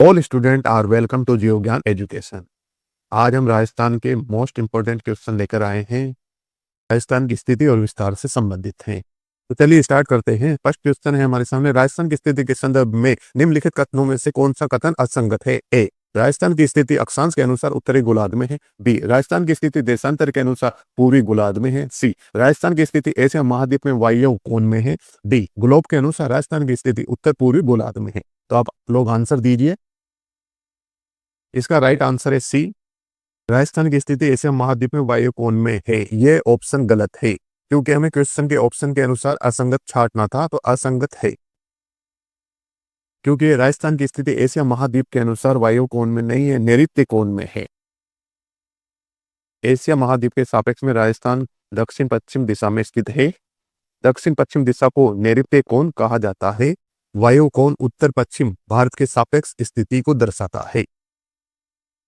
All student are welcome to Jio Gyan education. आज हम राजस्थान के मोस्ट इंपोर्टेंट क्वेश्चन लेकर आए हैं। राजस्थान की स्थिति और विस्तार से संबंधित हैं। तो चलिए स्टार्ट करते हैं। फर्स्ट क्वेश्चन है हमारे सामने, राजस्थान की स्थिति के संदर्भ में निम्नलिखित कथनों में से कौन सा कथन असंगत है? ए, राजस्थान की स्थिति अक्षांश के अनुसार उत्तरी गोलार्ध में है। बी, राजस्थान की स्थिति देशांतर के अनुसार पूर्वी गोलार्ध में है। सी, राजस्थान की स्थिति एशिया महाद्वीप में वायव्य कोण में है। डी, ग्लोब के अनुसार राजस्थान की स्थिति उत्तर पूर्वी गोलार्ध में है। तो आप लोग आंसर दीजिए। इसका राइट आंसर है सी, राजस्थान की स्थिति एशिया महाद्वीप में वायु कोण में है। ये ऑप्शन गलत है क्योंकि हमें क्वेश्चन के ऑप्शन के अनुसार असंगत छांटना था, तो असंगत है क्योंकि राजस्थान की स्थिति एशिया महाद्वीप के अनुसार वायु कोण में नहीं है, नैऋत्य कोण में है। एशिया महाद्वीप के सापेक्ष में राजस्थान दक्षिण पश्चिम दिशा में स्थित है। दक्षिण पश्चिम दिशा को नैऋत्य कोण कहा जाता है। वायु कोण उत्तर पश्चिम भारत के सापेक्ष स्थिति को दर्शाता है।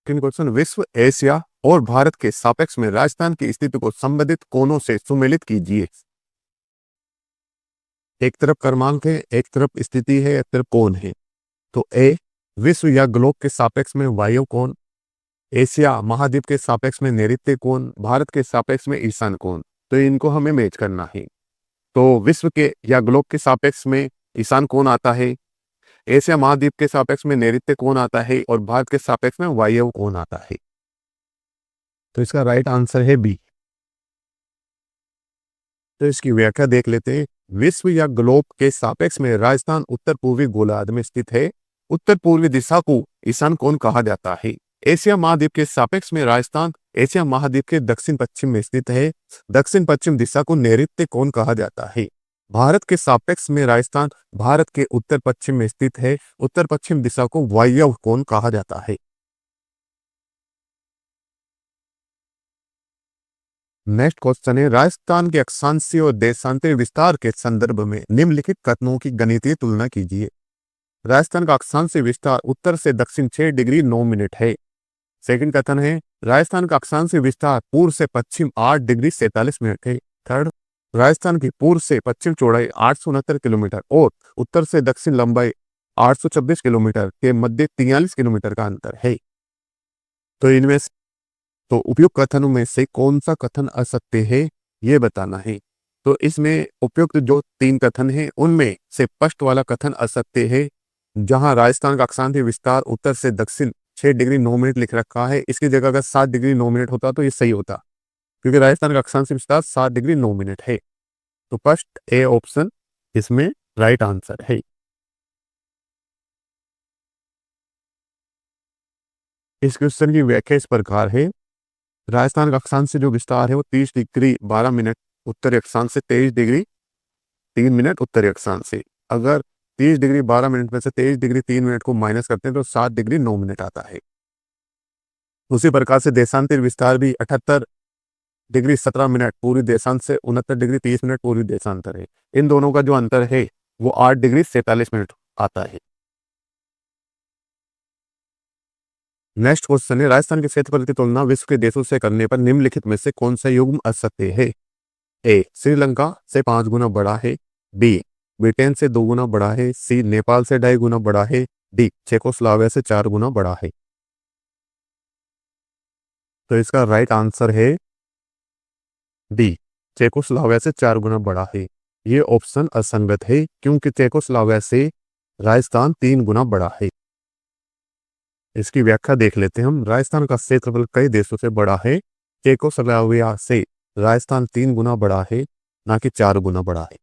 क्वेश्चन, विश्व, एशिया और भारत के सापेक्ष में राजस्थान की स्थिति को संबंधित कोणों से सुमेलित कीजिए। एक तरफ क्रमांक है, एक तरफ स्थिति है, एक तरफ कोण है। तो ए, विश्व या ग्लोब के सापेक्ष में वायु कोण, एशिया महाद्वीप के सापेक्ष में नैऋत्य कोण, भारत के सापेक्ष में ईशान कोण। तो इनको हमें मैच करना है। तो विश्व के या ग्लोब के सापेक्ष में ईशान कोण आता है, एशिया महाद्वीप के सापेक्ष में नैऋत्य कोण आता है और भारत के सापेक्ष में वायव्य कोण आता है। तो इसका राइट आंसर है बी। तो इसकी व्याख्या देख लेते हैं। विश्व या ग्लोब के सापेक्ष में राजस्थान उत्तर पूर्वी गोलार्ध में स्थित है। उत्तर पूर्वी दिशा को ईशान कोण कहा जाता है। एशिया महाद्वीप के सापेक्ष में राजस्थान एशिया महाद्वीप के दक्षिण पश्चिम में स्थित है। दक्षिण पश्चिम दिशा को नैऋत्य कोण कहा जाता है। भारत के सापेक्ष में राजस्थान भारत के उत्तर पश्चिम में स्थित है। उत्तर पश्चिम दिशा को वायव्य कोण कहा जाता है। नेक्स्ट क्वेश्चन है, राजस्थान के अक्षांशीय और देशांतरीय विस्तार के संदर्भ में निम्नलिखित कथनों की गणितीय तुलना कीजिए। राजस्थान का अक्षांशीय विस्तार उत्तर से दक्षिण 6 डिग्री 9 मिनट है। सेकंड कथन है, राजस्थान का अक्षांशीय विस्तार पूर्व से पश्चिम 8 डिग्री 47 मिनट है। थर्ड, राजस्थान की पूर्व से पश्चिम चौड़ाई 869 किलोमीटर और उत्तर से दक्षिण लंबाई 826 किलोमीटर के मध्य 43 किलोमीटर का अंतर है। तो इनमें तो उपयुक्त कथनों में से कौन सा कथन असत्य है, यह बताना है। तो इसमें उपयुक्त जो 3 कथन हैं उनमें से फर्स्ट वाला कथन असत्य है। जहां राजस्थान का अक्षांशीय विस्तार उत्तर से दक्षिण 6 डिग्री 9 मिनट लिख रखा है, इसकी जगह अगर 7 डिग्री 9 मिनट होता तो ये सही होता, क्योंकि राजस्थान का अक्षांशीय विस्तार 7 डिग्री 9 मिनट है। तो फर्स्ट ए ऑप्शन इसमें राइट आंसर है। इस क्वेश्चन की व्याख्या इस प्रकार है, राजस्थान का अक्षांश से जो विस्तार है वो 30 डिग्री 12 मिनट उत्तरी अक्षांश से 23 डिग्री 3 मिनट उत्तरी अक्षांश से। अगर 30 डिग्री 12 मिनट में से 23 डिग्री 3 मिनट को माइनस करते हैं तो 7 डिग्री 9 मिनट आता है। उसी प्रकार से देशांतर विस्तार भी 78 डिग्री 17 मिनट पूर्वी देशांत से 69 डिग्री 30 मिनट पूर्वी देशांतर है। इन दोनों का जो अंतर है वो 8 डिग्री 47 मिनट आता है। नेक्स्ट क्वेश्चन है, राजस्थान के क्षेत्रफल की तुलना विश्व के देशों से करने पर निम्नलिखित में से कौन सा युग्म असत्य है? ए, श्रीलंका से 5 गुना बड़ा है। बी, ब्रिटेन से 2 गुना बड़ा है। सी, नेपाल से 2.5 गुना बड़ा है। डी, चेकोस्लोवाकिया से 4 गुना बड़ा है। तो इसका राइट आंसर है डी, चेकोस्लोवाकिया से 4 गुना बड़ा है। ये ऑप्शन असंगत है क्योंकि चेकोस्लोवाकिया से राजस्थान 3 गुना बड़ा है। इसकी व्याख्या देख लेते हैं हम। राजस्थान का क्षेत्रफल कई देशों से बड़ा है। चेकोस्लोवाकिया से राजस्थान 3 गुना बड़ा है, ना कि 4 गुना बड़ा है।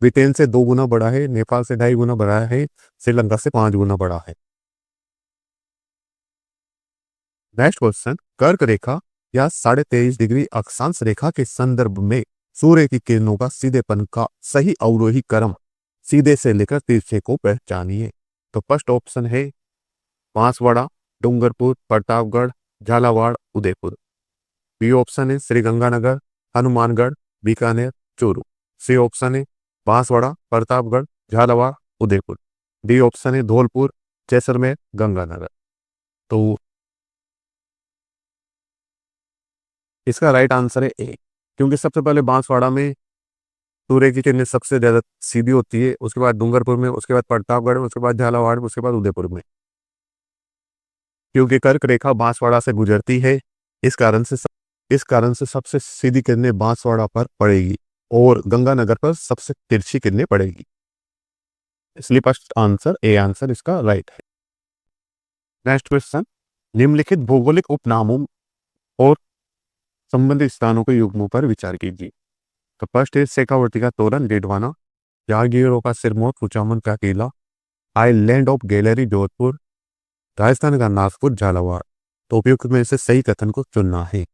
ब्रिटेन से 2 गुना बड़ा है, नेपाल से 2.5 गुना बड़ा है, श्रीलंका से 5 गुना बड़ा है। नेक्स्ट क्वेश्चन, कर्क रेखा या 23.5 डिग्री अक्षांश रेखा के संदर्भ में सूर्य की किरणों का सीधेपन का सही अवरोही क्रम सीधे से लेकर तिरछे को पहचानिए। तो फर्स्ट ऑप्शन है बांसवाड़ा, डूंगरपुर, प्रतापगढ़, झालावाड़, उदयपुर। बी ऑप्शन है श्रीगंगानगर, हनुमानगढ़, बीकानेर, चूरू। सी ऑप्शन है बांसवाड़ा, प्रतापगढ़, झालावाड़, उदयपुर। डी ऑप्शन है धौलपुर, जैसलमेर, गंगानगर। तो इसका राइट आंसर है ए, क्योंकि सबसे पहले बांसवाड़ा में सूर्य की किरणें सबसे ज्यादा सीधी होती है, उसके बाद डूंगरपुर में, उसके बाद प्रतापगढ़ में, उसके बाद झालावाड़ में, उसके बाद उदयपुर में। क्योंकि कर्क रेखा बांसवाड़ा से गुजरती है, इस कारण से सबसे सीधी किरणें बांसवाड़ा पर पड़ेगी और गंगानगर पर सबसे तिरछी किरणें पड़ेगी। इसलिए फर्स्ट आंसर ए आंसर इसका राइट है। नेक्स्ट क्वेश्चन, निम्नलिखित भौगोलिक उपनामों और संबंधित स्थानों के युग्मों पर विचार कीजिए। तो फर्स्ट है शेखावटी का तोरण डेडवाना, जहांगीरों का सिरमौर कुचामन का किला, island of gallery Jodhpur, Rajasthan का नागपुर झालावाड़। तो उपयुक्त में से सही कथन को चुनना है।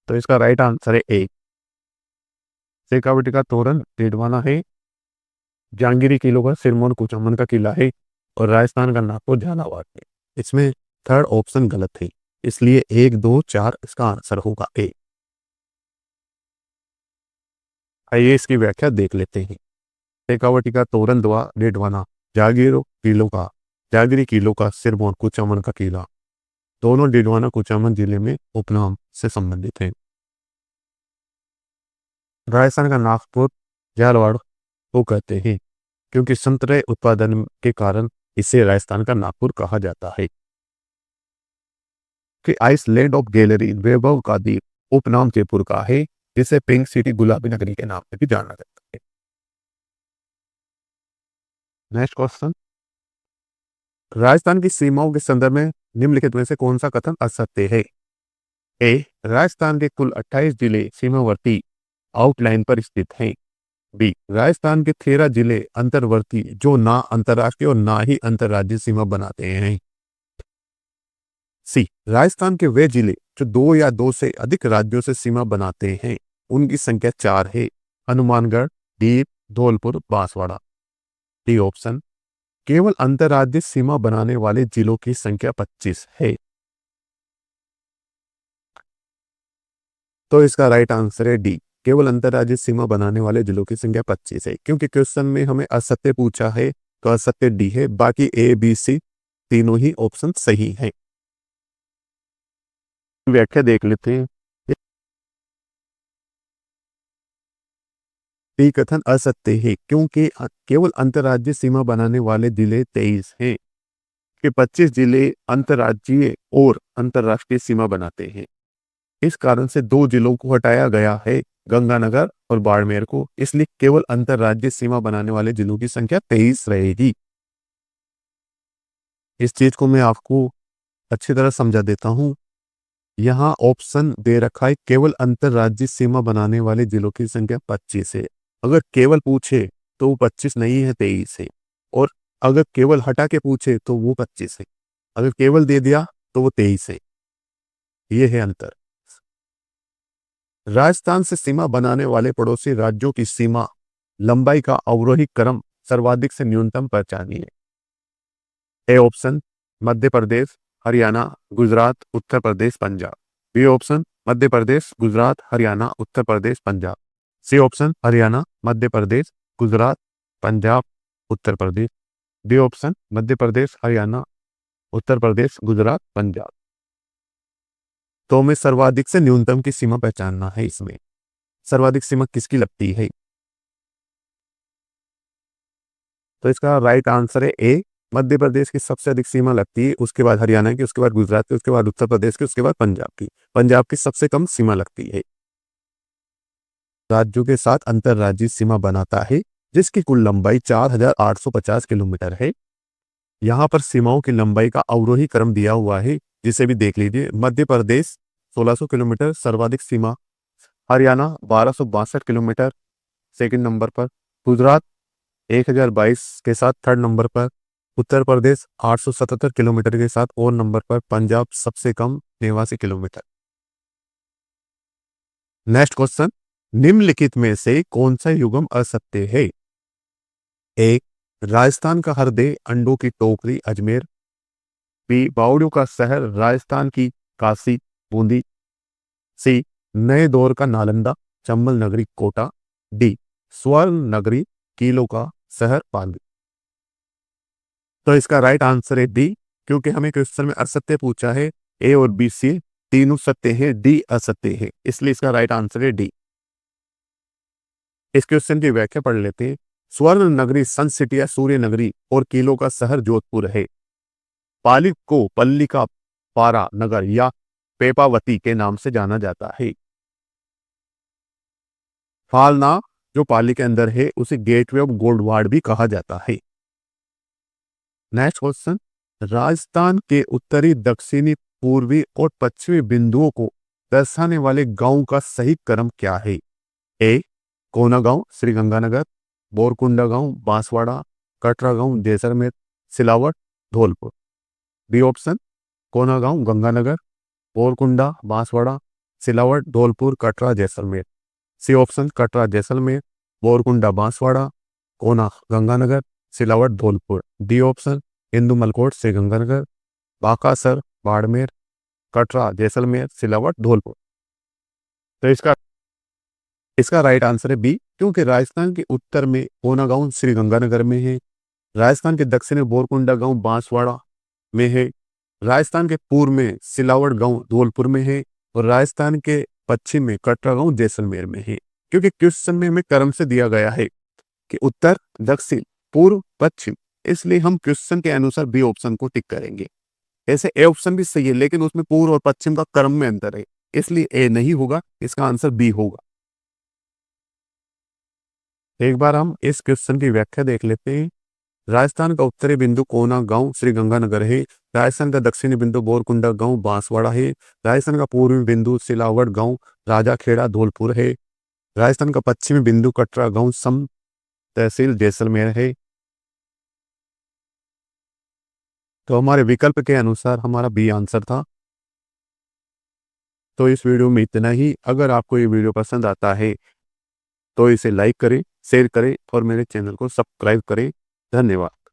तो इसका राइट आंसर है ए, शेखावटी का तोरण डेडवाना है, जहांगीरी किलों का सिरमौर कुचामन का किला है और राजस्थान का नागपुर झालावाड़ है। इसमें थर्ड ऑप्शन गलत है, इसलिए 1, 2, 4 इसका आंसर होगा ए। आइए इसकी व्याख्या देख लेते हैं। शेखावटी का तोरण डेडवाना जागीरी किलों का सिरमौर कुचामन का किला, दोनों डेडवाना कुचामन जिले में उपनाम से संबंधित हैं। राजस्थान का नागपुर झालावाड़ को कहते हैं क्योंकि संतरे उत्पादन के कारण इसे राजस्थान का नागपुर कहा जाता है। कि आइसलैंड ऑफ गैलरी वैभव का द्वीप उपनाम जयपुर का है, जिसे पिंक सिटी गुलाबी नगरी के नाम से भी जाना जाता है। नेक्स्ट क्वेश्चन, राजस्थान की सीमाओं के संदर्भ में निम्नलिखित में से कौन सा कथन असत्य है? ए, राजस्थान के कुल 28 जिले सीमावर्ती आउटलाइन पर स्थित हैं। बी, राजस्थान के 13 जिले अंतर्वर्ती जो ना अंतर्राष्ट्रीय और ना ही अंतर्राज्यीय सीमा बनाते हैं। सी, राजस्थान के वे जिले जो 2 या 2 से अधिक राज्यों से सीमा बनाते हैं, उनकी संख्या 4 है, हनुमानगढ़, दीप, धौलपुर, बांसवाड़ा। डी ऑप्शन, केवल अंतर्राज्यीय सीमा बनाने वाले जिलों की संख्या 25 है। तो इसका राइट आंसर है डी, केवल अंतर्राज्यीय सीमा बनाने वाले जिलों की संख्या 25 है। क्योंकि क्वेश्चन में हमें असत्य पूछा है तो असत्य डी है, बाकी ए बी सी तीनों ही ऑप्शन सही हैं। व्याख्या देख लेते हैं। ये कथन असत्य है क्योंकि केवल अंतर्राज्यीय सीमा बनाने वाले जिले 23 हैं, कि 25 जिले अंतर्राज्यीय और अंतर्राष्ट्रीय सीमा बनाते हैं। इस कारण से 2 जिलों को हटाया गया है, गंगानगर और बाड़मेर को, इसलिए केवल अंतर्राज्यीय सीमा बनाने वाले जिलों की संख्या 23 रहेगी। इस चीज को मैं आपको अच्छी तरह समझा देता हूं। यहाँ ऑप्शन दे रखा है केवल अंतर्राज्यीय सीमा बनाने वाले जिलों की संख्या 25 है। अगर केवल पूछे तो वो 25 नहीं है, 23 है। और अगर केवल हटा के पूछे तो वो 25 है। अगर केवल दे दिया तो वो 23 है। ये है अंतर। राजस्थान से सीमा बनाने वाले पड़ोसी राज्यों की सीमा लंबाई का अवरोही क्रम सर्वाधिक से न्यूनतम पहचानिए। A option, Madhya Pradesh, Haryana, Gujarat, Uttar Pradesh, Punjab. B option, Madhya Pradesh, Gujarat, Haryana, Uttar Pradesh, Punjab. C option, Haryana, Madhya Pradesh, Gujarat, Punjab, Uttar Pradesh. D option, Madhya Pradesh, Haryana, Uttar Pradesh, Gujarat, Punjab. तो हमें सर्वाधिक से न्यूनतम की सीमा पहचानना है। इसमें सर्वाधिक सीमा किसकी लगती है? तो इसका राइट आंसर है ए, मध्य प्रदेश की सबसे अधिक सीमा लगती है, उसके बाद हरियाणा की, उसके बाद गुजरात की, उसके बाद उत्तर प्रदेश की, उसके बाद पंजाब की। पंजाब की सबसे कम सीमा लगती है। राज्यों के साथ अंतर्राज्यीय सीमा बनाता है, जिसकी कुल लंबाई 4850 किलोमीटर है। यहाँ पर सीमाओं की लंबाई का अवरोही क्रम दिया हुआ है, जिसे भी देख लीजिए। मध्य प्रदेश 1600 किलोमीटर सर्वाधिक सीमा, हरियाणा 1262 किलोमीटर सेकंड नंबर पर, गुजरात 1022 के साथ थर्ड नंबर पर, उत्तर प्रदेश 877 किलोमीटर के साथ और नंबर पर, पंजाब सबसे कम 89 किलोमीटर। नेक्स्ट क्वेश्चन, निम्नलिखित में से कौन सा युग्म असत्य है? ए, राजस्थान का हरदे अंडों की टोकरी अजमेर। बी, बावड़ियों का शहर राजस्थान की काशी बूंदी। सी, नए दौर का नालंदा चंबल नगरी कोटा। डी, स्वर्ण नगरी किलों का शहर पाली। तो इसका राइट आंसर है डी, क्योंकि हमें क्वेश्चन में असत्य पूछा है। ए और बी सी तीनों सत्य है, डी असत्य है, इसलिए इसका राइट आंसर है डी। इस क्वेश्चन की व्याख्या पढ़ लेते हैं। स्वर्ण नगरी सन सिटी या सूर्य नगरी और किलों का शहर जोधपुर है। पाली को पल्ली का पारा नगर या पेपावती के नाम से जाना जाता है। फालना जो पाली के अंदर है उसे गेटवे ऑफ गोल्डवाड़ भी कहा जाता है। नेक्स्ट क्वेश्चन, राजस्थान के उत्तरी, दक्षिणी, पूर्वी और पश्चिमी बिंदुओं को दर्शाने वाले गांव का सही क्रम क्या है? ए कोना गांव श्रीगंगानगर, बोरकुंडा गांव बांसवाड़ा, कटरा गांव जैसलमेर, सिलावट धौलपुर। बी ऑप्शन कोना गांव Ganganagar, Borkunda Banswara, Silawat Dholpur, Katra Jaisalmer. C option Katra Jaisalmer, Borkunda Banswara, Kona Ganganagar, Silawat Dholpur. D option Indu Malkot Sriganganagar, Bakasar Barmer, Katra Jaisalmer, Silawat Dholpur. तो इसका इसका राइट आंसर है बी, क्योंकि राजस्थान के उत्तर में कोना गांव श्रीगंगानगर में है, राजस्थान के दक्षिण में बोरकुंडा गांव बांसवाड़ा में है, राजस्थान के पूर्व में सिलावट गांव धौलपुर में है और राजस्थान के पश्चिम में कटरा गांव जैसलमेर में है। क्योंकि क्वेश्चन में हमें क्रम से दिया गया है कि उत्तर, दक्षिण, पूर्व, पश्चिम, इसलिए हम क्वेश्चन के अनुसार बी ऑप्शन को टिक करेंगे। ऐसे ए ऑप्शन भी सही है लेकिन उसमें पूर्व और पश्चिम का क्रम में अंतर है, इसलिए ए नहीं होगा, इसका आंसर बी होगा। एक बार हम इस क्वेश्चन की व्याख्या देख लेते हैं। राजस्थान का उत्तरी बिंदु कोना गांव श्रीगंगानगर है, राजस्थान का दक्षिणी बिंदु बोरकुंडा गांव बांसवाड़ा है, राजस्थान का पूर्वी बिंदु सिलावट गांव राजाखेड़ा धौलपुर है, राजस्थान का पश्चिमी बिंदु कटरा गांव सम तहसील जैसलमेर है। तो हमारे विकल्प के अनुसार हमारा बी आंसर था। तो इस वीडियो में इतना ही। अगर आपको ये वीडियो पसंद आता है तो इसे लाइक करें, शेयर करें और मेरे चैनल को सब्सक्राइब करें। धन्यवाद।